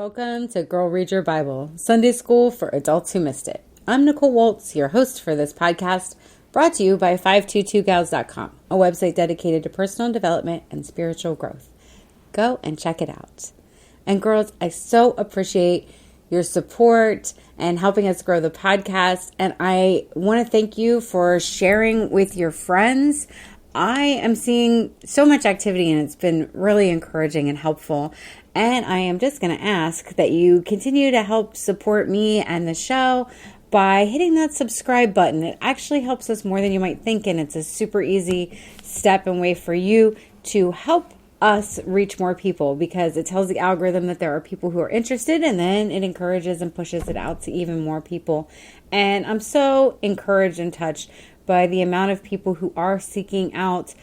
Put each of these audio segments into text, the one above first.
Welcome to Girl Read Your Bible, Sunday School for Adults Who Missed It. I'm Nicole Waltz, your host for this podcast, brought to you by 522gals.com, a website dedicated to personal development and spiritual growth. Go and check it out. And girls, I so appreciate your support and helping us grow the podcast. And I want to thank you for sharing with your friends. I am seeing so much activity and it's been really encouraging and helpful. And I am just going to ask that you continue to help support me and the show by hitting that subscribe button. It actually helps us more than you might think, and it's a super easy step and way for you to help us reach more people, because it tells the algorithm that there are people who are interested, and then it encourages and pushes it out to even more people. And I'm so encouraged and touched by the amount of people who are seeking out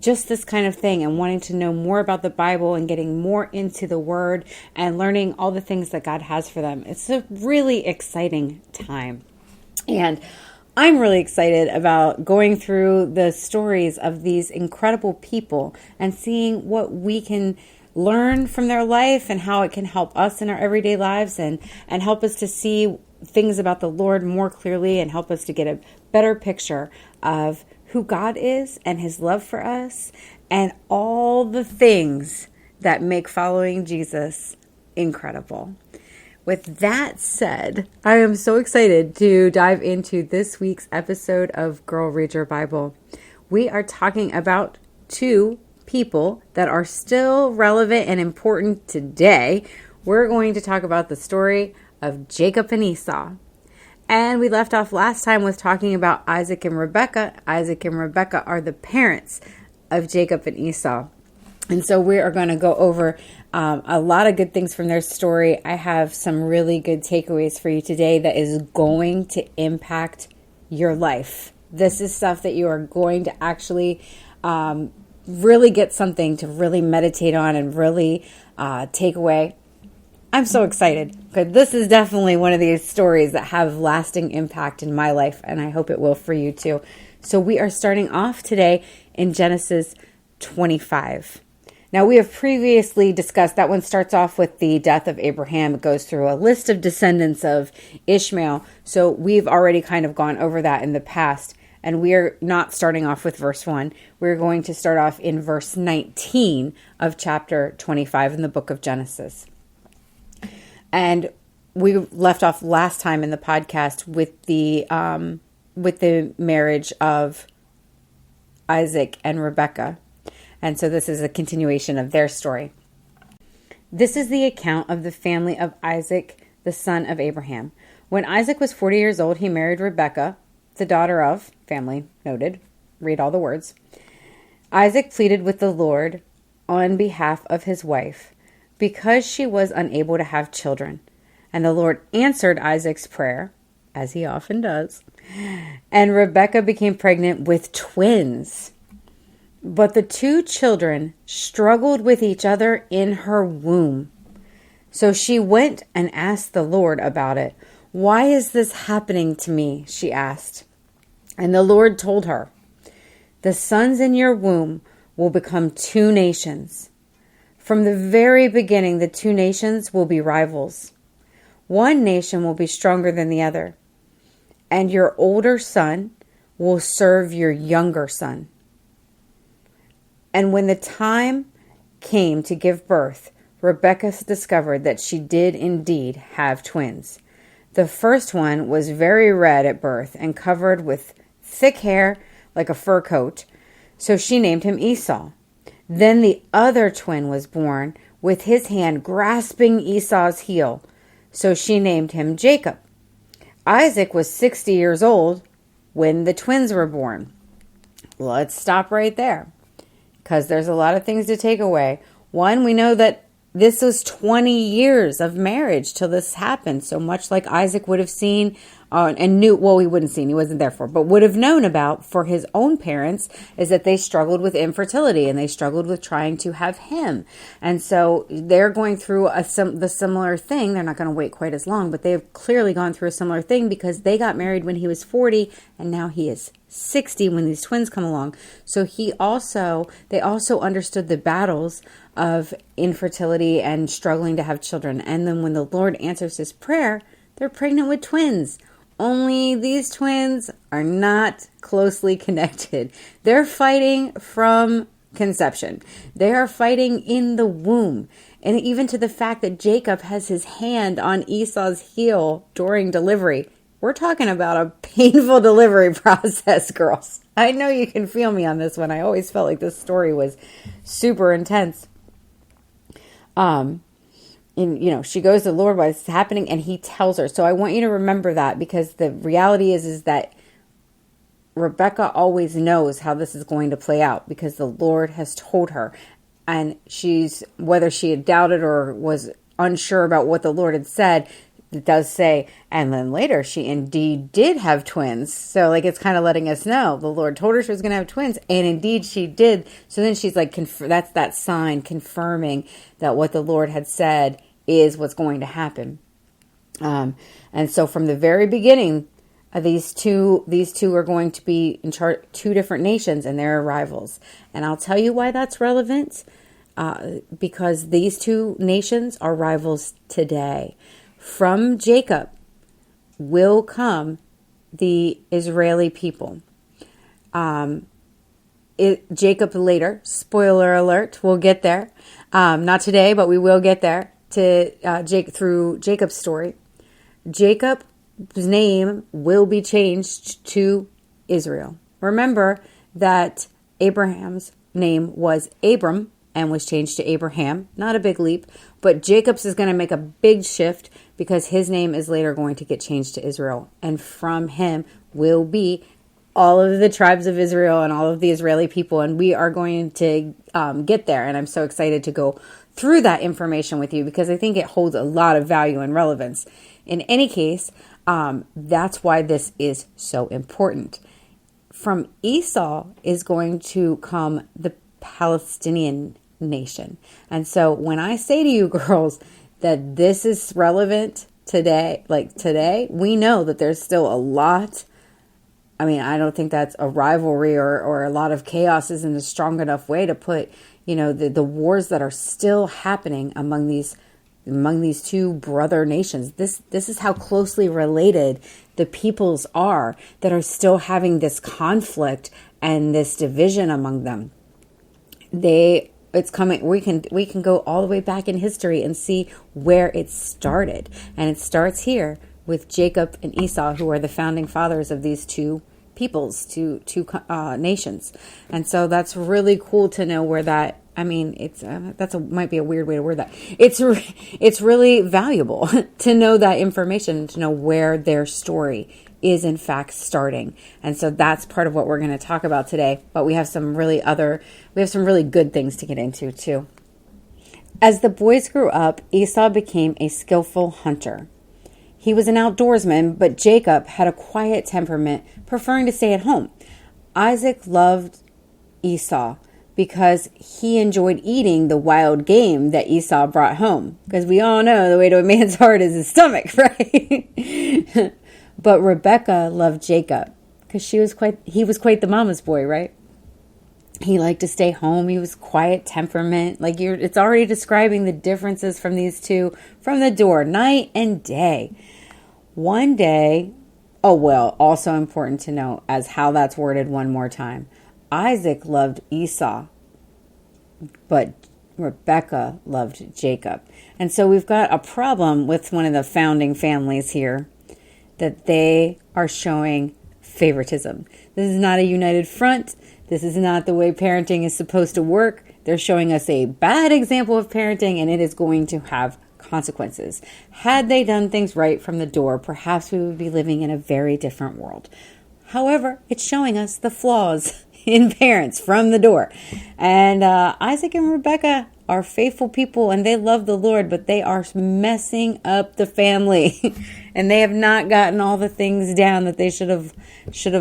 just this kind of thing and wanting to know more about the Bible and getting more into the Word and learning all the things that God has for them. It's a really exciting time. And I'm really excited about going through the stories of these incredible people and seeing what we can learn from their life and how it can help us in our everyday lives and help us to see things about the Lord more clearly and help us to get a better picture of who God is and His love for us and all the things that make following Jesus incredible. With that said, I am so excited to dive into this week's episode of Girl Read Your Bible. We are talking about two people that are still relevant and important today. We're going to talk about the story of Jacob and Esau. And we left off last time with talking about Isaac and Rebekah. Isaac and Rebekah are the parents of Jacob and Esau. And so we are going to go over a lot of good things from their story. I have some really good takeaways for you today that is going to impact your life. This is stuff that you are going to actually really get something to really meditate on and really take away. I'm so excited because this is definitely one of these stories that have lasting impact in my life, and I hope it will for you too. So we are starting off today in Genesis 25. Now, we have previously discussed, that one starts off with the death of Abraham. It goes through a list of descendants of Ishmael. So we've already kind of gone over that in the past, and we're not starting off with verse 1. We're going to start off in verse 19 of chapter 25 in the book of Genesis. And we left off last time in the podcast with the marriage of Isaac and Rebekah. And so this is a continuation of their story. This is the account of the family of Isaac, the son of Abraham. When Isaac was 40 years old, he married Rebekah, the daughter of, family noted, read all the words. Isaac pleaded with the Lord on behalf of his wife, because she was unable to have children. And the Lord answered Isaac's prayer, as he often does. And Rebekah became pregnant with twins. But the two children struggled with each other in her womb. So she went and asked the Lord about it. "Why is this happening to me?" she asked. And the Lord told her, "The sons in your womb will become two nations. From the very beginning, the two nations will be rivals. One nation will be stronger than the other, and your older son will serve your younger son." And when the time came to give birth, Rebekah discovered that she did indeed have twins. The first one was very red at birth and covered with thick hair like a fur coat, so she named him Esau. Then the other twin was born with his hand grasping Esau's heel, so she named him Jacob. Isaac was 60 years old when the twins were born. Let's stop right there, because there's a lot of things to take away. One, we know that this was 20 years of marriage till this happened. So much like Isaac would have seen and knew, well, he wouldn't seen, he wasn't there for, but would have known about for his own parents, is that they struggled with infertility and they struggled with trying to have him. And so they're going through the similar thing. They're not going to wait quite as long, but they've clearly gone through a similar thing because they got married when he was 40 and now he is 60 when these twins come along. So they also understood the battles of infertility and struggling to have children. And then when the Lord answers his prayer, they're pregnant with twins. Only these twins are not closely connected. They're fighting from conception. They are fighting in the womb. And even to the fact that Jacob has his hand on Esau's heel during delivery. We're talking about a painful delivery process, girls. I know you can feel me on this one. I always felt like this story was super intense. And, she goes to the Lord, what's happening? And he tells her. So I want you to remember that, because the reality is that Rebekah always knows how this is going to play out, because the Lord has told her. And whether she had doubted or was unsure about what the Lord had said, it does say, and then later she indeed did have twins. So it's kind of letting us know the Lord told her she was going to have twins, and indeed she did. So then she's like, that's that sign confirming that what the Lord had said is what's going to happen. And so from the very beginning, these two are going to be in charge, two different nations, and they're rivals. And I'll tell you why that's relevant, because these two nations are rivals today. From Jacob will come the Israeli people. Jacob later, spoiler alert, we'll get there. Not today, but we will get there through Jacob's story. Jacob's name will be changed to Israel. Remember that Abraham's name was Abram and was changed to Abraham. Not a big leap, but Jacob's is going to make a big shift, because his name is later going to get changed to Israel. And from him will be all of the tribes of Israel and all of the Israeli people. And we are going to get there. And I'm so excited to go through that information with you, because I think it holds a lot of value and relevance. In any case, that's why this is so important. From Esau is going to come the Palestinian nation. And so when I say to you girls that this is relevant today, we know that there's still a lot. I mean, I don't think that's a rivalry or a lot of chaos isn't a strong enough way to put, the wars that are still happening among these two brother nations. This is how closely related the peoples are that are still having this conflict and this division among them. It's coming. We can go all the way back in history and see where it started. And it starts here with Jacob and Esau, who are the founding fathers of these two peoples, two nations. And so that's really cool to know where that, might be a weird way to word that. It's really valuable to know that information, to know where their story is in fact starting. And so that's part of what we're going to talk about today. But we have some really good things to get into too. As the boys grew up, Esau became a skillful hunter. He was an outdoorsman, but Jacob had a quiet temperament, preferring to stay at home. Isaac loved Esau because he enjoyed eating the wild game that Esau brought home. Because we all know the way to a man's heart is his stomach, right? But Rebekah loved Jacob because he was quite the mama's boy, right? He liked to stay home. He was quiet temperament. It's already describing the differences from these two from the door, night and day. One day, also important to note as how that's worded one more time. Isaac loved Esau, but Rebekah loved Jacob. And so we've got a problem with one of the founding families here, that they are showing favoritism. This is not a united front. This is not the way parenting is supposed to work. They're showing us a bad example of parenting, and it is going to have consequences. Had they done things right from the door, perhaps we would be living in a very different world. However, it's showing us the flaws in parents from the door. And Isaac and Rebekah are faithful people, and they love the Lord, but they are messing up the family. And they have not gotten all the things down that they should have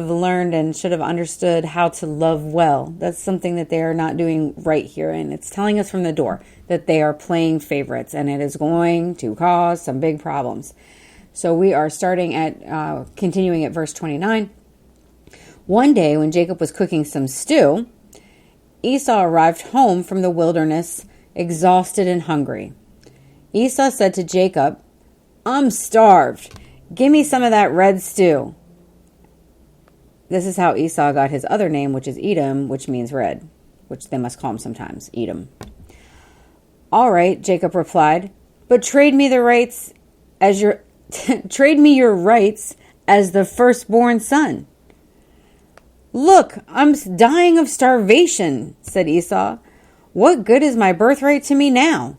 learned and should have understood how to love well. That's something that they are not doing right here. And it's telling us from the door that they are playing favorites, and it is going to cause some big problems. So we are starting at, continuing at verse 29. One day when Jacob was cooking some stew, Esau arrived home from the wilderness exhausted and hungry. Esau said to Jacob, "I'm starved. Give me some of that red stew." This is how Esau got his other name, which is Edom, which means red, which they must call him sometimes, Edom. "All right," Jacob replied, "but trade me your rights as the firstborn son." "Look, I'm dying of starvation," said Esau. "What good is my birthright to me now?"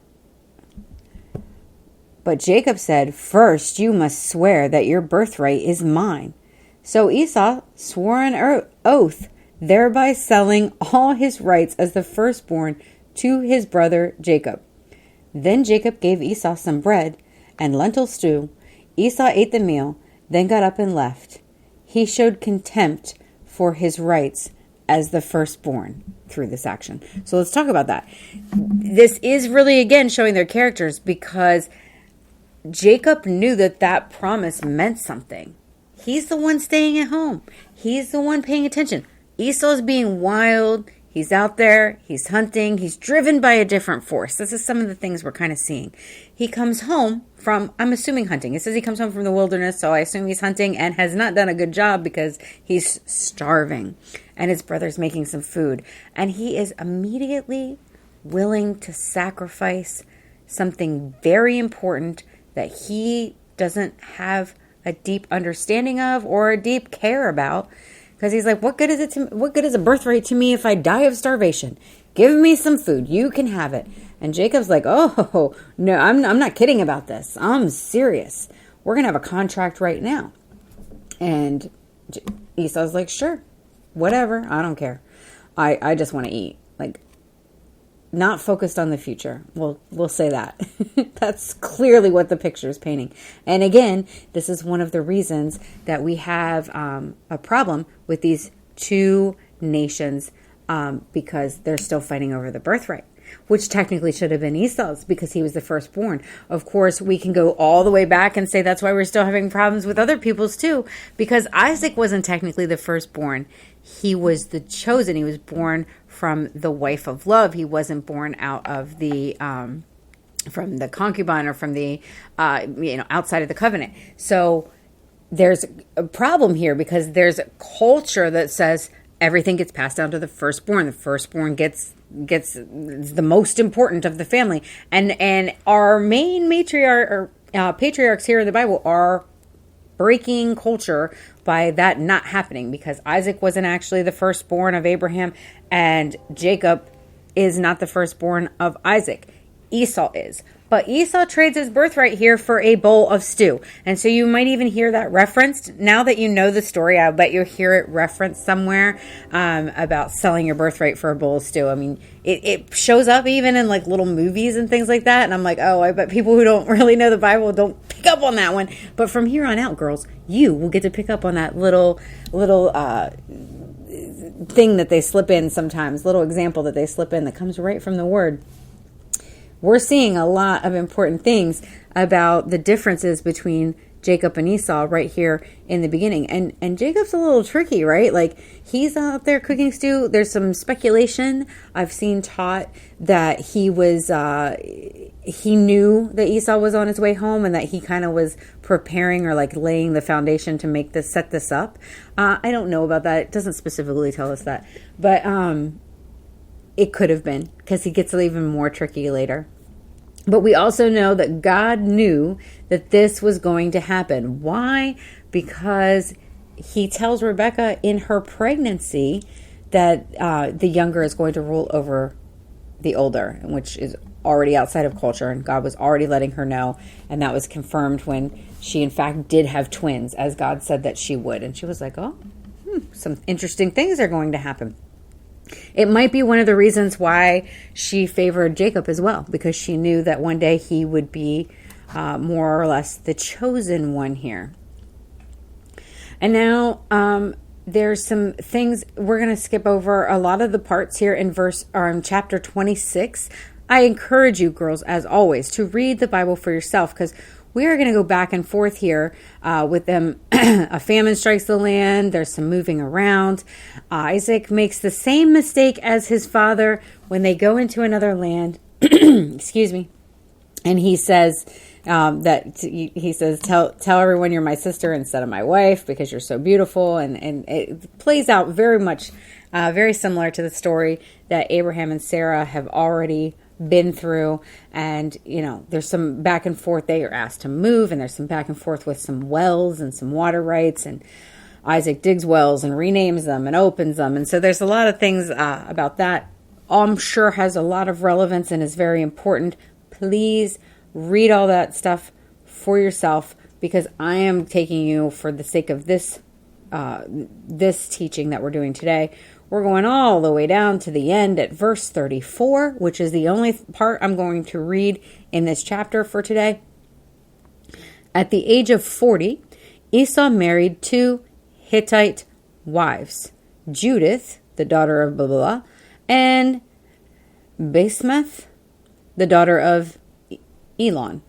But Jacob said, "First you must swear that your birthright is mine." So Esau swore an oath, thereby selling all his rights as the firstborn to his brother Jacob. Then Jacob gave Esau some bread and lentil stew. Esau ate the meal, then got up and left. He showed contempt for his rights as the firstborn through this action. So let's talk about that. This is really, again, showing their characters, because Jacob knew that promise meant something. He's the one staying at home. He's the one paying attention. Esau's being wild. He's out there. He's hunting. He's driven by a different force. This is some of the things we're kind of seeing. He comes home from, I'm assuming, hunting. It says he comes home from the wilderness, so I assume he's hunting and has not done a good job because he's starving. And his brother's making some food. And he is immediately willing to sacrifice something very important that he doesn't have a deep understanding of or a deep care about, because he's like, what good is a birthright to me if I die of starvation? Give me some food, you can have it. And Jacob's like, oh no, I'm not kidding about this, I'm serious, we're gonna have a contract right now. And Esau's like, sure, whatever, I don't care, I just want to eat. Like, not focused on the future. We'll say that. That's clearly what the picture is painting. And again, this is one of the reasons that we have a problem with these two nations, because they're still fighting over the birthright, which technically should have been Esau's because he was the firstborn. Of course, we can go all the way back and say that's why we're still having problems with other people's too, because Isaac wasn't technically the firstborn. He was the chosen. He was born from the wife of love. He wasn't born out of the from the concubine or from the outside of the covenant. So there's a problem here because there's a culture that says everything gets passed down to the firstborn. The firstborn gets the most important of the family, and our main patriarchs here in the Bible are breaking culture by that not happening, because Isaac wasn't actually the firstborn of Abraham, and Jacob is not the firstborn of Isaac. Esau is. But Esau trades his birthright here for a bowl of stew. And so you might even hear that referenced. Now that you know the story, I bet you'll hear it referenced somewhere about selling your birthright for a bowl of stew. I mean, it shows up even in like little movies and things like that. And I'm like, oh, I bet people who don't really know the Bible don't pick up on that one. But from here on out, girls, you will get to pick up on that little thing that they slip in sometimes, little example that they slip in that comes right from the word. We're seeing a lot of important things about the differences between Jacob and Esau right here in the beginning. And Jacob's a little tricky, right? Like, he's out there cooking stew. There's some speculation I've seen taught that he knew that Esau was on his way home and that he kind of was preparing or like laying the foundation to set this up. I don't know about that. It doesn't specifically tell us that. But it could have been, because he gets even more tricky later. But we also know that God knew that this was going to happen. Why? Because he tells Rebekah in her pregnancy that the younger is going to rule over the older, which is already outside of culture, and God was already letting her know, and that was confirmed when she in fact did have twins, as God said that she would. And she was like, some interesting things are going to happen. It might be one of the reasons why she favored Jacob as well, because she knew that one day he would be more or less the chosen one here. And now there's some things we're going to skip over a lot of the parts here in chapter 26. I encourage you, girls, as always, to read the Bible for yourself, because we are going to go back and forth here with them. A famine strikes the land. There's some moving around. Isaac makes the same mistake as his father when they go into another land. excuse me. And he says tell everyone you're my sister instead of my wife because you're so beautiful. And it plays out very much, very similar to the story that Abraham and Sarah have already been through. And, there's some back and forth. They are asked to move, and there's some back and forth with some wells and some water rights. And Isaac digs wells and renames them and opens them. And so there's a lot of things about that. I'm sure has a lot of relevance and is very important. Please read all that stuff for yourself, because I am taking you for the sake of this teaching that we're doing today. We're going all the way down to the end at verse 34, which is the only part I'm going to read in this chapter for today. At the age of 40, Esau married 2 Hittite wives, Judith, the daughter of blah, blah, blah, and Basemath, the daughter of Elon.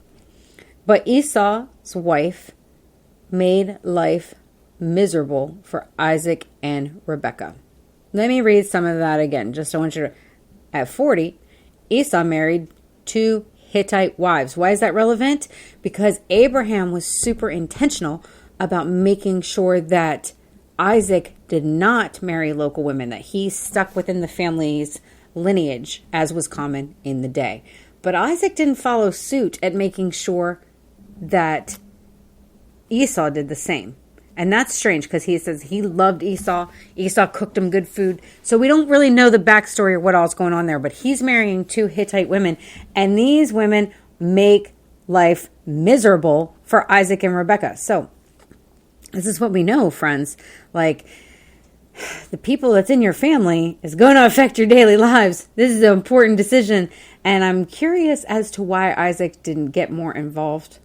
But Esau's wife made life miserable for Isaac and Rebekah. Let me read some of that again. Just I want you to, at 40, Esau married 2 Hittite wives. Why is that relevant? Because Abraham was super intentional about making sure that Isaac did not marry local women, that he stuck within the family's lineage as was common in the day. But Isaac didn't follow suit at making sure that Esau did the same. And that's strange because he says he loved Esau. Esau cooked him good food. So we don't really know the backstory or what all's going on there. But he's marrying 2 Hittite women. And these women make life miserable for Isaac and Rebekah. So this is what we know, friends. Like, the people that's in your family is going to affect your daily lives. This is an important decision. And I'm curious as to why Isaac didn't get more involved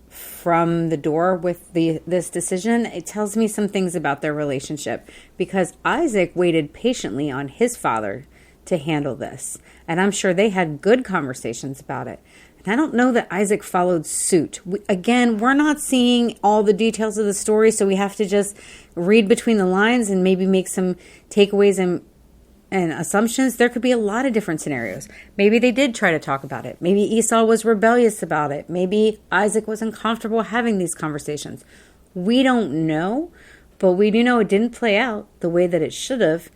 from the door with this decision. It tells me some things about their relationship, because Isaac waited patiently on his father to handle this. And I'm sure they had good conversations about it. And I don't know that Isaac followed suit. We're not seeing all the details of the story, so we have to just read between the lines and maybe make some takeaways and assumptions. There could be a lot of different scenarios. Maybe they did try to talk about it. Maybe Esau was rebellious about it. Maybe Isaac was uncomfortable having these conversations. We don't know, but we do know it didn't play out the way that it should have.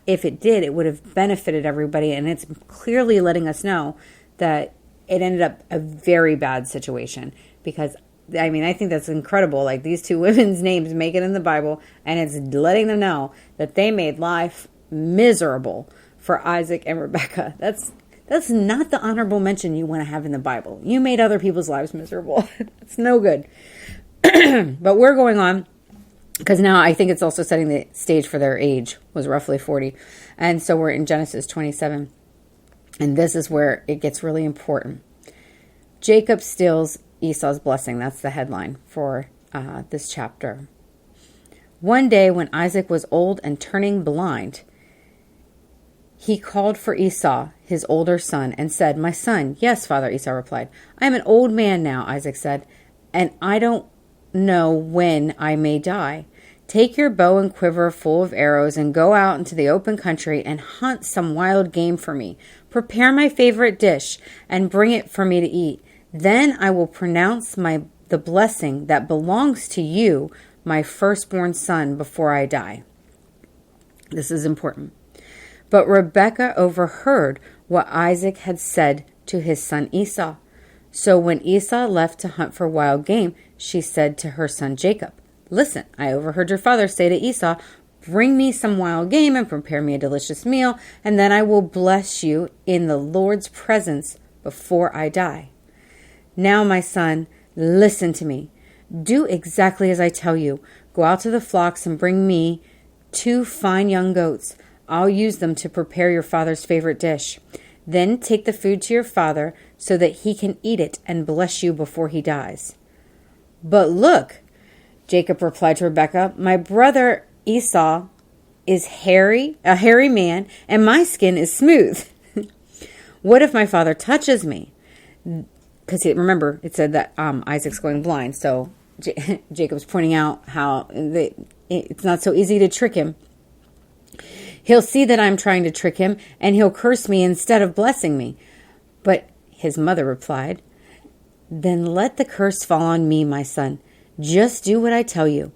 If it did, it would have benefited everybody, and it's clearly letting us know that it ended up a very bad situation. Because, I think that's incredible. Like, these 2 women's names make it in the Bible, and it's letting them know that they made life miserable for Isaac and Rebekah. That's not the honorable mention you want to have in the Bible. You made other people's lives miserable. That's no good. But we're going on, because now I think it's also setting the stage for their age, was roughly 40. And so we're in Genesis 27. And this is where it gets really important. Jacob steals Esau's blessing. That's the headline for this chapter. One day when Isaac was old and turning blind, he called for Esau, his older son, and said, "My son." "Yes, father," Esau replied. "I am an old man now," Isaac said, "and I don't know when I may die. Take your bow and quiver full of arrows and go out into the open country and hunt some wild game for me. Prepare my favorite dish and bring it for me to eat. Then I will pronounce the blessing that belongs to you, my firstborn son, before I die." This is important. But Rebekah overheard what Isaac had said to his son Esau. So when Esau left to hunt for wild game, she said to her son Jacob, "Listen, I overheard your father say to Esau, 'Bring me some wild game and prepare me a delicious meal, and then I will bless you in the Lord's presence before I die. Now, my son, listen to me. Do exactly as I tell you. Go out to the flocks and bring me 2 fine young goats. I'll use them to prepare your father's favorite dish. Then take the food to your father so that he can eat it and bless you before he dies.' 'But look,' Jacob replied to Rebekah, 'my brother Esau is a hairy man, and my skin is smooth. What if my father touches me?' Because remember, it said that Isaac's going blind, so Jacob's pointing out how it's not so easy to trick him. 'He'll see that I'm trying to trick him, and he'll curse me instead of blessing me. But his mother replied, "Then let the curse fall on me, my son. Just do what I tell you.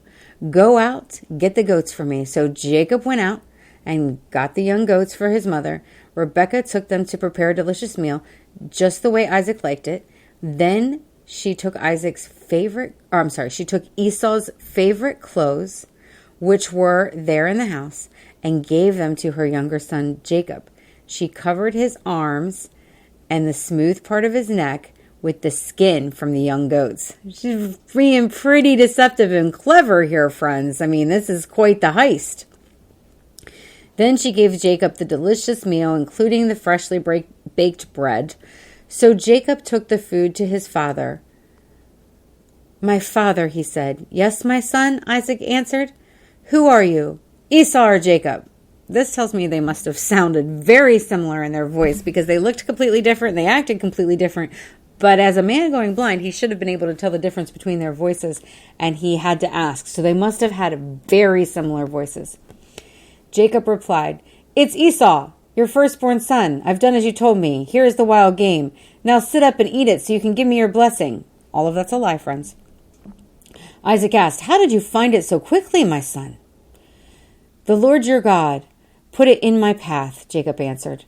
Go out, get the goats for me." So Jacob went out and got the young goats for his mother. Rebekah took them to prepare a delicious meal, just the way Isaac liked it. Then she took she took Esau's favorite clothes, which were there in the house, and gave them to her younger son Jacob. She covered his arms and the smooth part of his neck with the skin from the young goats. She's being pretty deceptive and clever here, friends. I mean, this is quite the heist. Then she gave Jacob the delicious meal, including the freshly baked bread. So Jacob took the food to his father. "My father," he said. "Yes, my son," Isaac answered. "Who are you, Esau or Jacob?" This tells me they must have sounded very similar in their voice, because they looked completely different. They acted completely different. But as a man going blind, he should have been able to tell the difference between their voices, and he had to ask. So they must have had very similar voices. Jacob replied, "It's Esau, your firstborn son. I've done as you told me. Here is the wild game. Now sit up and eat it so you can give me your blessing." All of that's a lie, friends. Isaac asked, "How did you find it so quickly, my son?" "The Lord your God put it in my path," Jacob answered.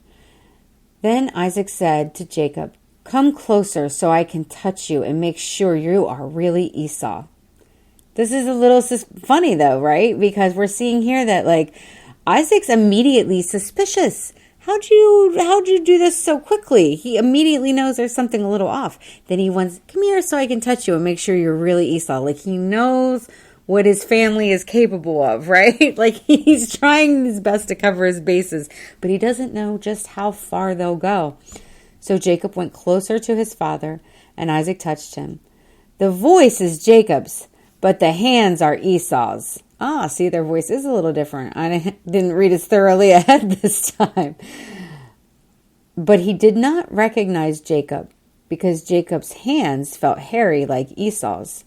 Then Isaac said to Jacob, "Come closer so I can touch you and make sure you are really Esau." This is a little funny though, right? Because we're seeing here that Isaac's immediately suspicious. How'd you do this so quickly? He immediately knows there's something a little off. Then he wants, "Come here so I can touch you and make sure you're really Esau." He knows what his family is capable of, right? He's trying his best to cover his bases, but he doesn't know just how far they'll go. So Jacob went closer to his father, and Isaac touched him. "The voice is Jacob's, but the hands are Esau's." See, their voice is a little different. I didn't read as thoroughly ahead this time. But he did not recognize Jacob, because Jacob's hands felt hairy like Esau's.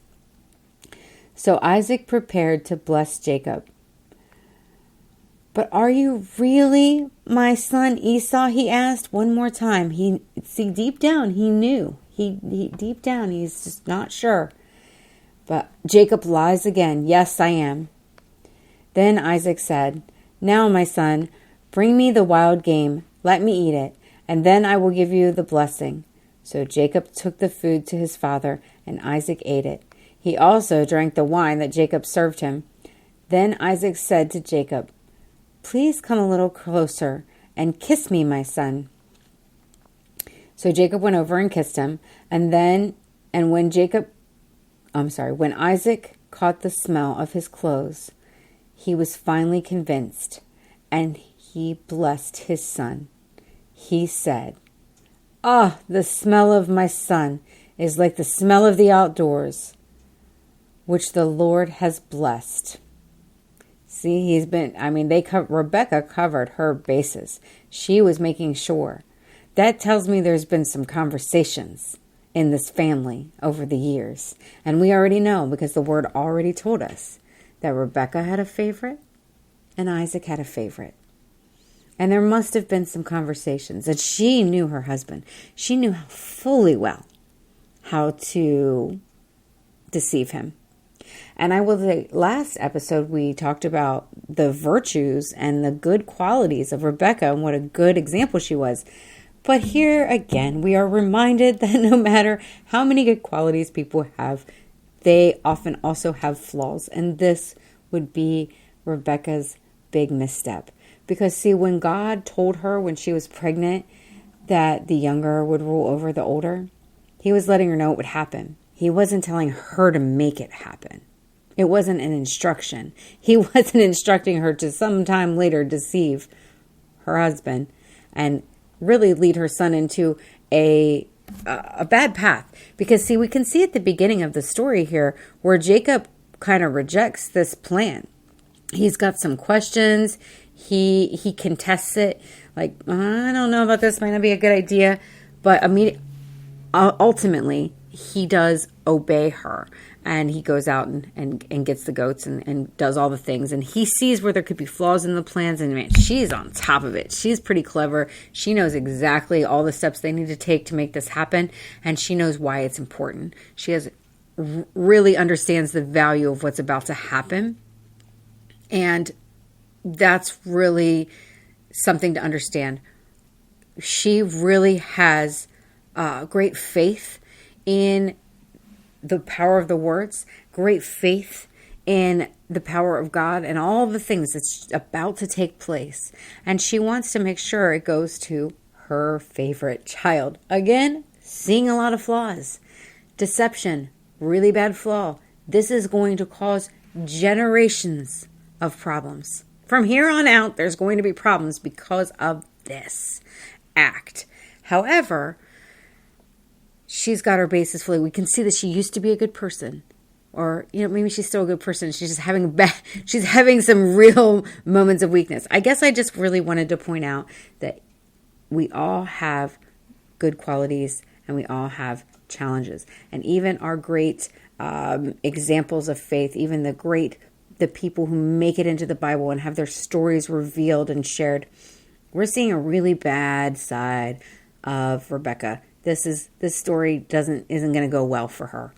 So Isaac prepared to bless Jacob. "But are you really my son Esau?" he asked one more time. Deep down, he knew. Deep down, he's just not sure. But Jacob lies again. "Yes, I am." Then Isaac said, "Now, my son, bring me the wild game. Let me eat it, and then I will give you the blessing." So Jacob took the food to his father, and Isaac ate it. He also drank the wine that Jacob served him. Then Isaac said to Jacob, "Please come a little closer and kiss me, my son." So Jacob went over and kissed him, and when Isaac caught the smell of his clothes, he was finally convinced, and he blessed his son. He said, The smell of my son is like the smell of the outdoors, which the Lord has blessed." See, Rebekah covered her bases. She was making sure. That tells me there's been some conversations in this family over the years. And we already know, because the word already told us, that Rebekah had a favorite and Isaac had a favorite. And there must have been some conversations. And she knew her husband. She knew fully well how to deceive him. And I will say, last episode we talked about the virtues and the good qualities of Rebekah and what a good example she was. But here again, we are reminded that no matter how many good qualities people have, they often also have flaws. And this would be Rebekah's big misstep. Because see, when God told her when she was pregnant that the younger would rule over the older, he was letting her know it would happen. He wasn't telling her to make it happen. It wasn't an instruction. He wasn't instructing her to sometime later deceive her husband and really lead her son into a bad path. Because see, we can see at the beginning of the story here where Jacob kind of rejects this plan. He's got some questions. He contests it. I don't know about this. Might not be a good idea. But ultimately, he does obey her. And he goes out and gets the goats and does all the things. And he sees where there could be flaws in the plans. And man, she's on top of it. She's pretty clever. She knows exactly all the steps they need to take to make this happen. And she knows why it's important. She really understands the value of what's about to happen. And that's really something to understand. She really has great faith in the power of the words, great faith in the power of God and all the things that's about to take place. And she wants to make sure it goes to her favorite child. Again, seeing a lot of flaws. Deception, really bad flaw. This is going to cause generations of problems. From here on out, there's going to be problems because of this act. However, she's got her bases fully. We can see that she used to be a good person, or maybe she's still a good person. She's just having some real moments of weakness. I guess I just really wanted to point out that we all have good qualities and we all have challenges, and even our great examples of faith, even the people who make it into the Bible and have their stories revealed and shared. We're seeing a really bad side of Rebekah. This story isn't going to go well for her.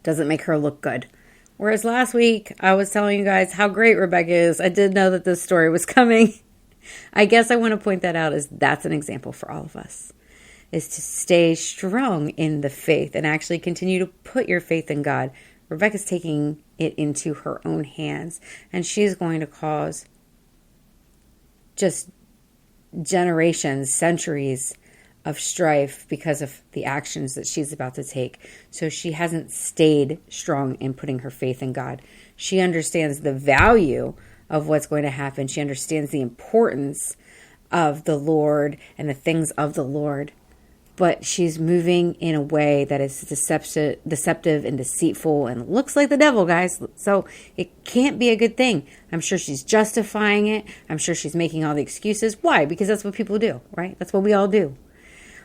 Doesn't make her look good. Whereas last week I was telling you guys how great Rebekah is. I did know that this story was coming. I guess I want to point that out as that's an example for all of us, is to stay strong in the faith and actually continue to put your faith in God. Rebekah's taking it into her own hands, and she's going to cause just generations, centuries of strife because of the actions that she's about to take. So she hasn't stayed strong in putting her faith in God. She understands the value of what's going to happen. She understands the importance of the Lord and the things of the Lord. But she's moving in a way that is deceptive and deceitful and looks like the devil, guys. So it can't be a good thing. I'm sure she's justifying it. I'm sure she's making all the excuses. Why? Because that's what people do, right? That's what we all do.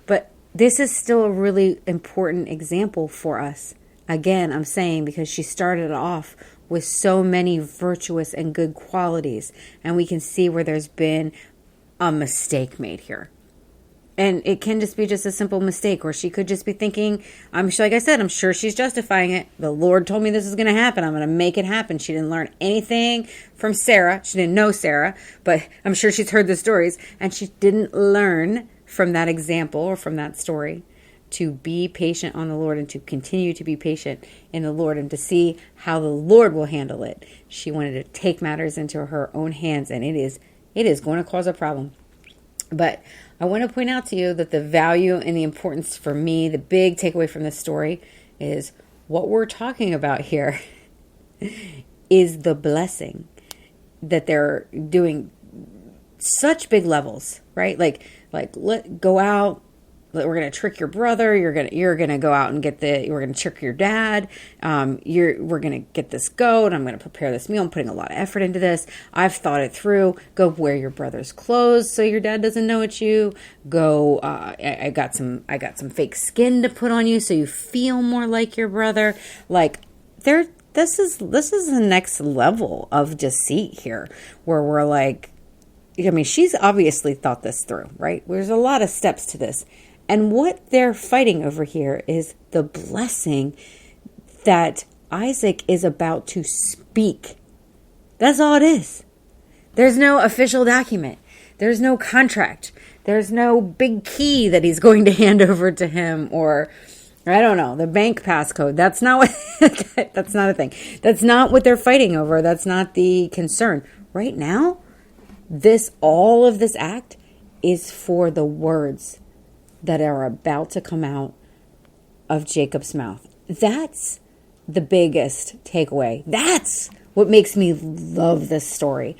But this is still a really important example for us. Again, I'm saying because she started off with so many virtuous and good qualities. And we can see where there's been a mistake made here. And it can just be a simple mistake, or she could just be thinking, I'm sure she's justifying it. The Lord told me this is going to happen. I'm going to make it happen. She didn't learn anything from Sarah. She didn't know Sarah, but I'm sure she's heard the stories. And she didn't learn from that example or from that story to be patient on the Lord and to continue to be patient in the Lord and to see how the Lord will handle it. She wanted to take matters into her own hands, and it is going to cause a problem. But I want to point out to you that the value and the importance for me, the big takeaway from this story is what we're talking about here is the blessing that they're doing such big levels, right? Like go out. We're going to trick your brother. You're going to go out and we're going to trick your dad. We're going to get this goat. I'm going to prepare this meal. I'm putting a lot of effort into this. I've thought it through. Go wear your brother's clothes so your dad doesn't know it's you. Go, I got some fake skin to put on you so you feel more like your brother. This is the next level of deceit here, where we're like, she's obviously thought this through, right? There's a lot of steps to this. And what they're fighting over here is the blessing that Isaac is about to speak. That's all it is. There's no official document. There's no contract. There's no big key that he's going to hand over to him, or I don't know, the bank passcode. That's not what, that's not a thing. That's not what they're fighting over. That's not the concern. Right now, all of this act is for the words that are about to come out of Jacob's mouth. That's the biggest takeaway. That's what makes me love this story,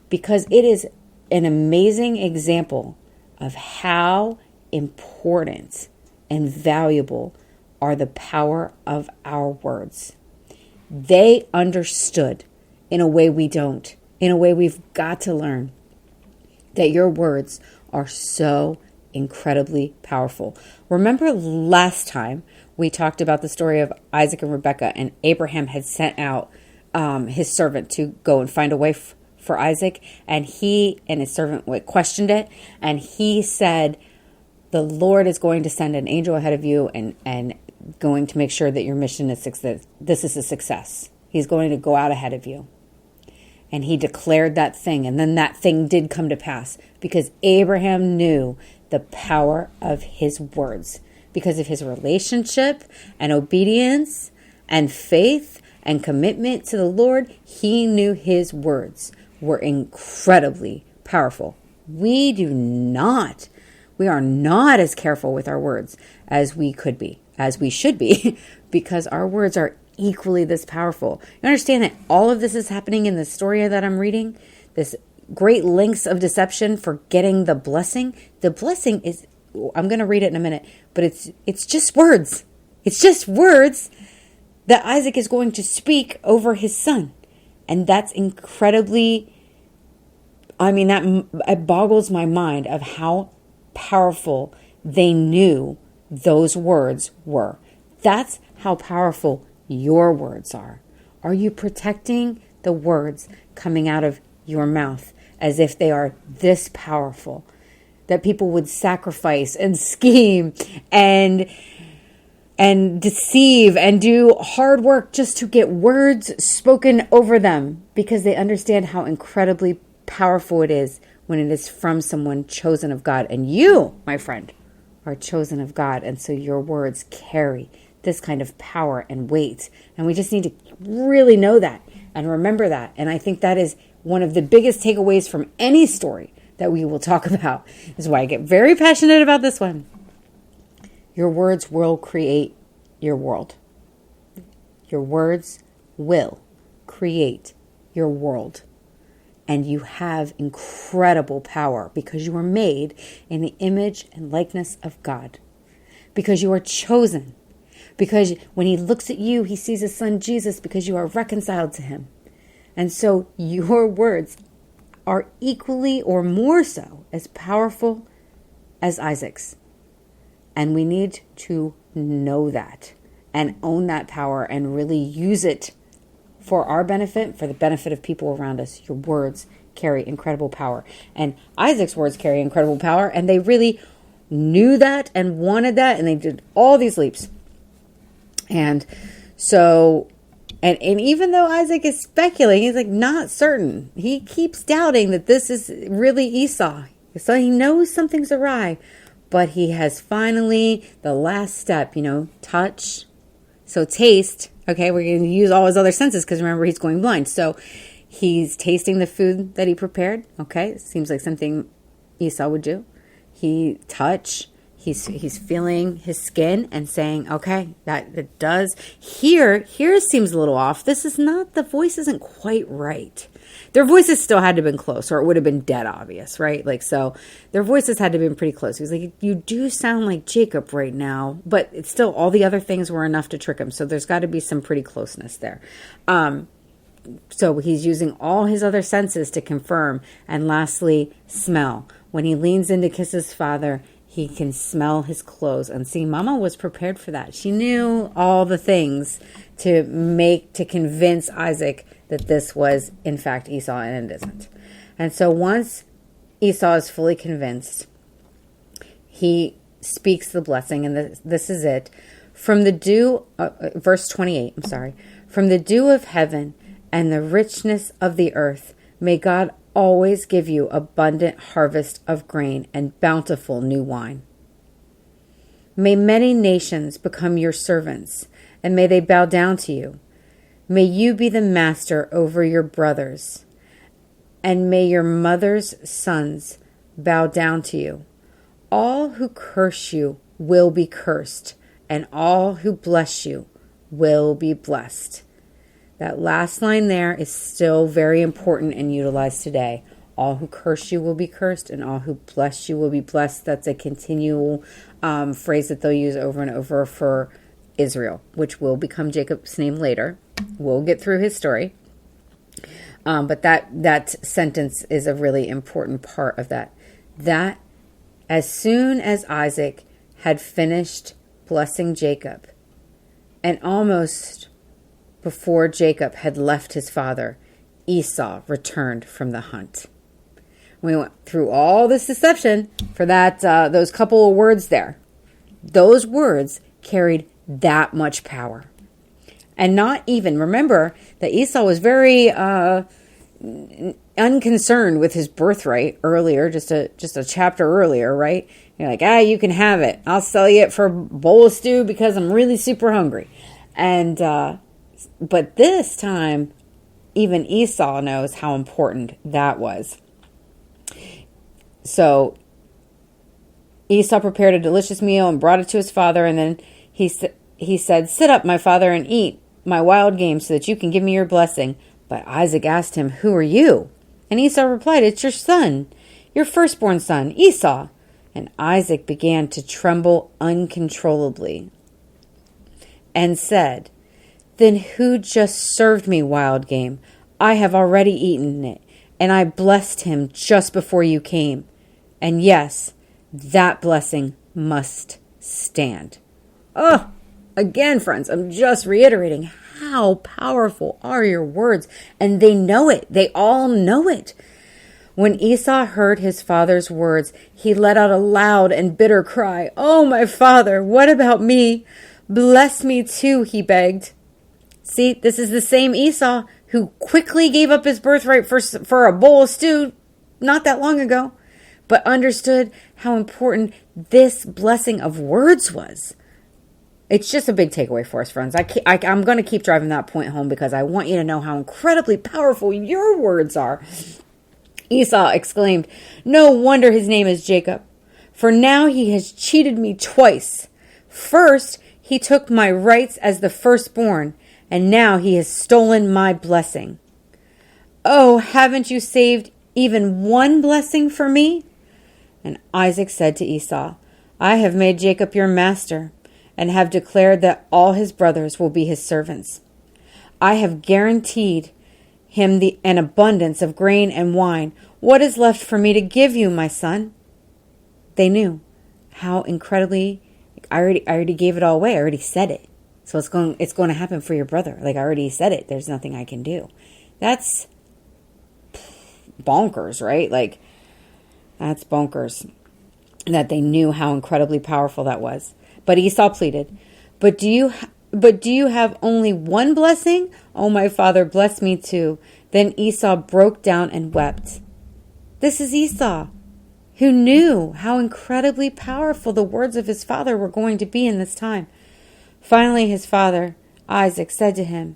because it is an amazing example of how important and valuable are the power of our words. They understood in a way we don't, in a way we've got to learn, that your words are so incredibly powerful. Remember last time we talked about the story of Isaac and Rebekah, and Abraham had sent out his servant to go and find a wife for Isaac, and he and his servant questioned it, and he said, the Lord is going to send an angel ahead of you and going to make sure that your mission is success. This is a success. He's going to go out ahead of you. And he declared that thing, and then that thing did come to pass because Abraham knew the power of his words, because of his relationship and obedience and faith and commitment to the Lord. He knew his words were incredibly powerful. We are not as careful with our words as we could be, as we should be, because our words are equally this powerful. You understand that all of this is happening in the story that I'm reading? This great links of deception for getting the blessing. The blessing is, I'm going to read it in a minute, but it's just words. It's just words that Isaac is going to speak over his son. And that's incredibly, it boggles my mind of how powerful they knew those words were. That's how powerful your words are. Are you protecting the words coming out of your mouth as if they are this powerful, that people would sacrifice and scheme and deceive and do hard work just to get words spoken over them, because they understand how incredibly powerful it is when it is from someone chosen of God? And you, my friend, are chosen of God, and so your words carry this kind of power and weight. And we just need to really know that and remember that. And I think that is one of the biggest takeaways from any story that we will talk about. This is why I get very passionate about this one. Your words will create your world. Your words will create your world. And you have incredible power because you were made in the image and likeness of God. Because you are chosen. Because when he looks at you, he sees his son Jesus, because you are reconciled to him. And so your words are equally or more so as powerful as Isaac's. And we need to know that and own that power and really use it for our benefit, for the benefit of people around us. Your words carry incredible power. And Isaac's words carry incredible power, and they really knew that and wanted that, and they did all these leaps. And so, and even though Isaac is speculating, he's like not certain. He keeps doubting that this is really Esau. So he knows something's awry, but he has finally the last step, touch. So taste. Okay, we're going to use all his other senses because remember, he's going blind. So he's tasting the food that he prepared. Okay, seems like something Esau would do. He touch. He's feeling his skin and saying, okay, that it does. Here seems a little off. This is not, the voice isn't quite right. Their voices still had to have been close, or it would have been dead obvious, right? So their voices had to have been pretty close. He was like, you do sound like Jacob right now, but it's still, all the other things were enough to trick him. So there's got to be some pretty closeness there. So he's using all his other senses to confirm. And lastly, smell. When he leans in to kiss his father, he can smell his clothes. And see, Mama was prepared for that. She knew all the things to convince Isaac that this was, in fact, Esau, and it isn't. And so once Esau is fully convinced, he speaks the blessing, and this is it. From the dew, verse 28, from the dew of heaven and the richness of the earth, may God always give you abundant harvest of grain and bountiful new wine. May many nations become your servants, and may they bow down to you. May you be the master over your brothers, and may your mother's sons bow down to you. All who curse you will be cursed, and all who bless you will be blessed. That last line there is still very important and utilized today. All who curse you will be cursed, and all who bless you will be blessed. That's a continual phrase that they'll use over and over for Israel, which will become Jacob's name later. We'll get through his story. But that sentence is a really important part of that. That As soon as Isaac had finished blessing Jacob, and almost before Jacob had left his father, Esau returned from the hunt. We went through all this deception for those couple of words there. Those words carried that much power. And not even, remember that Esau was very unconcerned with his birthright earlier, just a chapter earlier, right? You're like, you can have it. I'll sell you it for a bowl of stew because I'm really super hungry. And but this time, even Esau knows how important that was. So Esau prepared a delicious meal and brought it to his father, and then he said, "Sit up, my father, and eat my wild game so that you can give me your blessing." But Isaac asked him, "Who are you?" And Esau replied, "It's your son, your firstborn son, Esau." And Isaac began to tremble uncontrollably and said, "Then who just served me wild game? I have already eaten it, and I blessed him just before you came. And yes, that blessing must stand." Oh, again, friends, I'm just reiterating how powerful are your words. And they know it. They all know it. When Esau heard his father's words, he let out a loud and bitter cry. "Oh, my father, what about me? Bless me too," he begged. See, this is the same Esau who quickly gave up his birthright for a bowl of stew not that long ago, but understood how important this blessing of words was. It's just a big takeaway for us, friends. I'm going to keep driving that point home because I want you to know how incredibly powerful your words are. Esau exclaimed, "No wonder his name is Jacob, for now he has cheated me twice. First, he took my rights as the firstborn, and now he has stolen my blessing. Oh, haven't you saved even one blessing for me?" And Isaac said to Esau, "I have made Jacob your master, and have declared that all his brothers will be his servants. I have guaranteed him an abundance of grain and wine. What is left for me to give you, my son?" They knew how incredibly, I already gave it all away. I already said it. So it's going to happen for your brother. Like, I already said it. There's nothing I can do. That's bonkers, right? Like, that's bonkers that they knew how incredibly powerful that was. But Esau pleaded, But do you have only one blessing? Oh, my father, bless me too." Then Esau broke down and wept. This is Esau, who knew how incredibly powerful the words of his father were going to be in this time. Finally, his father, Isaac, said to him,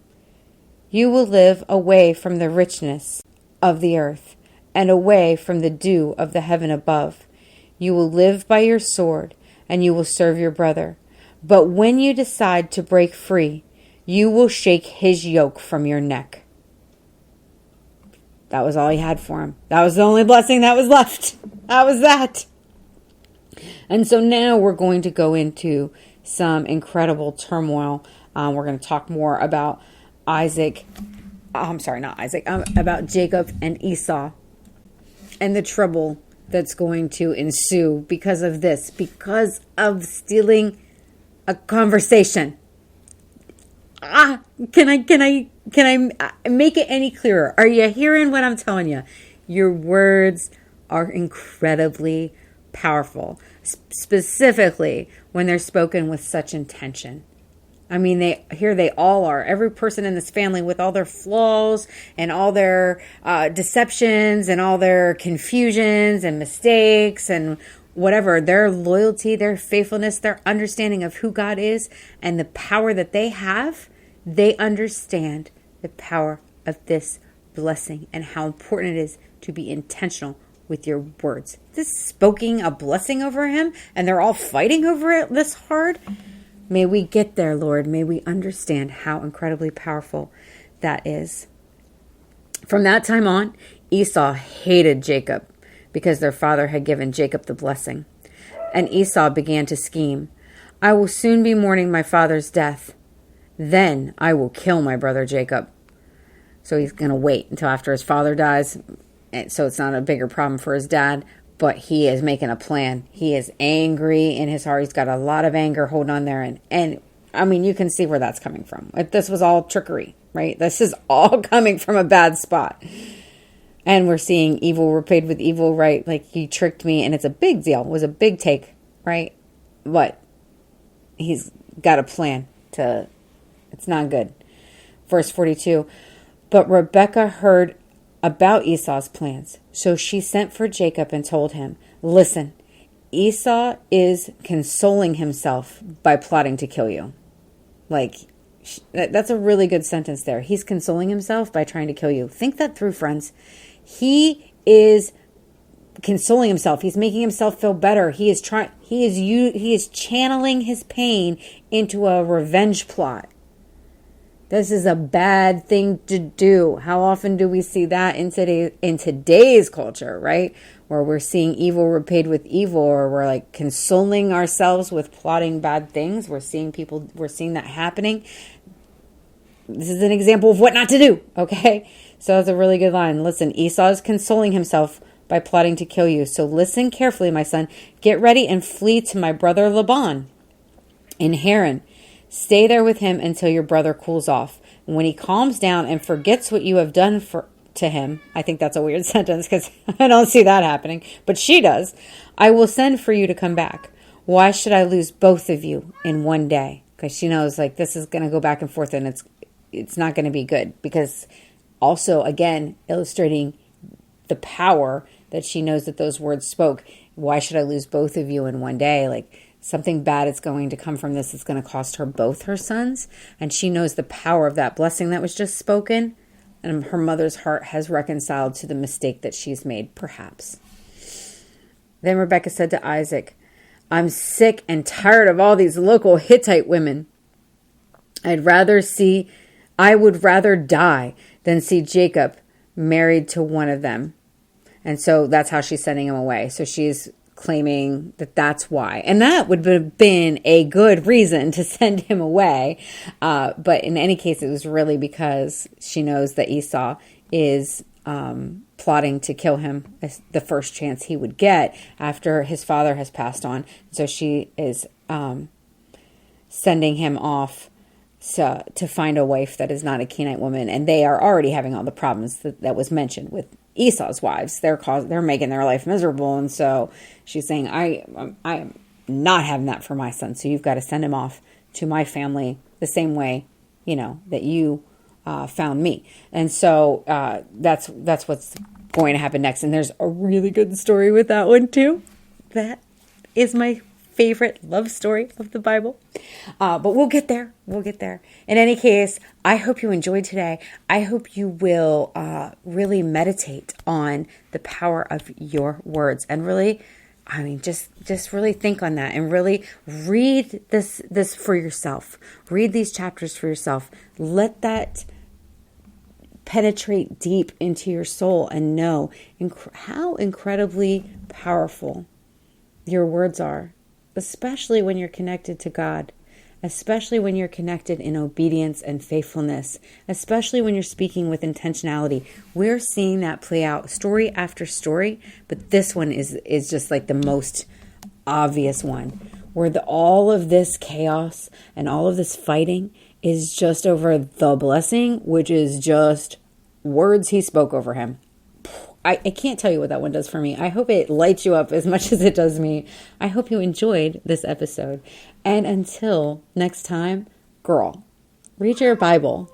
"You will live away from the richness of the earth and away from the dew of the heaven above. You will live by your sword, and you will serve your brother. But when you decide to break free, you will shake his yoke from your neck." That was all he had for him. That was the only blessing that was left. That was that. And so now we're going to go into some incredible turmoil. We're going to talk more about about Jacob and Esau and the trouble that's going to ensue because of this, because of stealing a conversation. Can I make it any clearer? Are you hearing what I'm telling you? Your words are incredibly powerful, specifically when they're spoken with such intention. I mean, they all are. Every person in this family, with all their flaws and all their deceptions and all their confusions and mistakes and whatever, their loyalty, their faithfulness, their understanding of who God is and the power that they have, they understand the power of this blessing and how important it is to be intentional with your words. This spoken a blessing over him, and they're all fighting over it this hard. May we get there, Lord. May we understand how incredibly powerful that is. From that time on, Esau hated Jacob because their father had given Jacob the blessing. And Esau began to scheme. "I will soon be mourning my father's death. Then I will kill my brother Jacob." So he's going to wait until after his father dies, so it's not a bigger problem for his dad. but he is making a plan. He is angry in his heart. He's got a lot of anger holding on there. And I mean, you can see where that's coming from. If this was all trickery, right? This is all coming from a bad spot. And we're seeing evil repaid with evil, right? Like, he tricked me, and it's a big deal. It was a big take, right? But he's got a plan it's not good. Verse 42, but Rebekah heard about Esau's plans. So she sent for Jacob and told him, listen, Esau is consoling himself by plotting to kill you. Like, that's a really good sentence there. He's consoling himself by trying to kill you. Think that through, friends. He is consoling himself. He's making himself feel better. He is channeling his pain into a revenge plot. This is a bad thing to do. How often do we see that in today's culture, right? Where we're seeing evil repaid with evil, or we're like consoling ourselves with plotting bad things. We're seeing that happening. This is an example of what not to do, okay? So that's a really good line. Listen, Esau is consoling himself by plotting to kill you. So listen carefully, my son. Get ready and flee to my brother Laban in Haran. Stay there with him until your brother cools off. And when he calms down and forgets what you have done to him, I think that's a weird sentence because I don't see that happening, but she does. I will send for you to come back. Why should I lose both of you in one day? Because she knows, like, this is going to go back and forth, and it's not going to be good. Because also, again, illustrating the power that she knows that those words spoke. Why should I lose both of you in one day? Like, something bad is going to come from this. It's going to cost her both her sons. And she knows the power of that blessing that was just spoken. And her mother's heart has reconciled to the mistake that she's made, perhaps. Then Rebekah said to Isaac, I'm sick and tired of all these local Hittite women. I would rather die than see Jacob married to one of them. And so that's how she's sending him away. So she's claiming that that's why. And that would have been a good reason to send him away. But in any case, it was really because she knows that Esau is plotting to kill him the first chance he would get after his father has passed on. So she is sending him off to find a wife that is not a Kenite woman. And they are already having all the problems that was mentioned with Esau's wives. They're making their life miserable. And so she's saying, I am not having that for my son. So you've got to send him off to my family the same way, that you found me. And so that's what's going to happen next. And there's a really good story with that one too. That is my favorite love story of the Bible. But we'll get there. In any case, I hope you enjoyed today. I hope you will really meditate on the power of your words and really, just really think on that and really read this for yourself. Read these chapters for yourself. Let that penetrate deep into your soul and know how incredibly powerful your words are. Especially when you're connected to God, especially when you're connected in obedience and faithfulness, especially when you're speaking with intentionality. We're seeing that play out story after story, but this one is just like the most obvious one, where all of this chaos and all of this fighting is just over the blessing, which is just words he spoke over him. I can't tell you what that one does for me. I hope it lights you up as much as it does me. I hope you enjoyed this episode. And until next time, girl, read your Bible.